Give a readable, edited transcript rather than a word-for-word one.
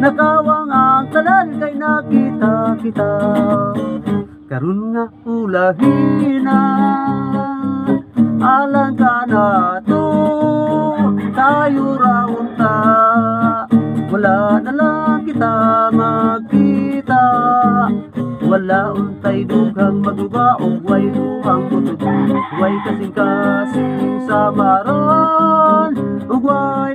nakawang ang tanan kay nakita kita. Karun nga ulahina alang ka na to, tayo raon ta, wala na lang kita magkita. Wala untay dughang maduga o way duhang putod, way kasing-kasing sa maron, ug way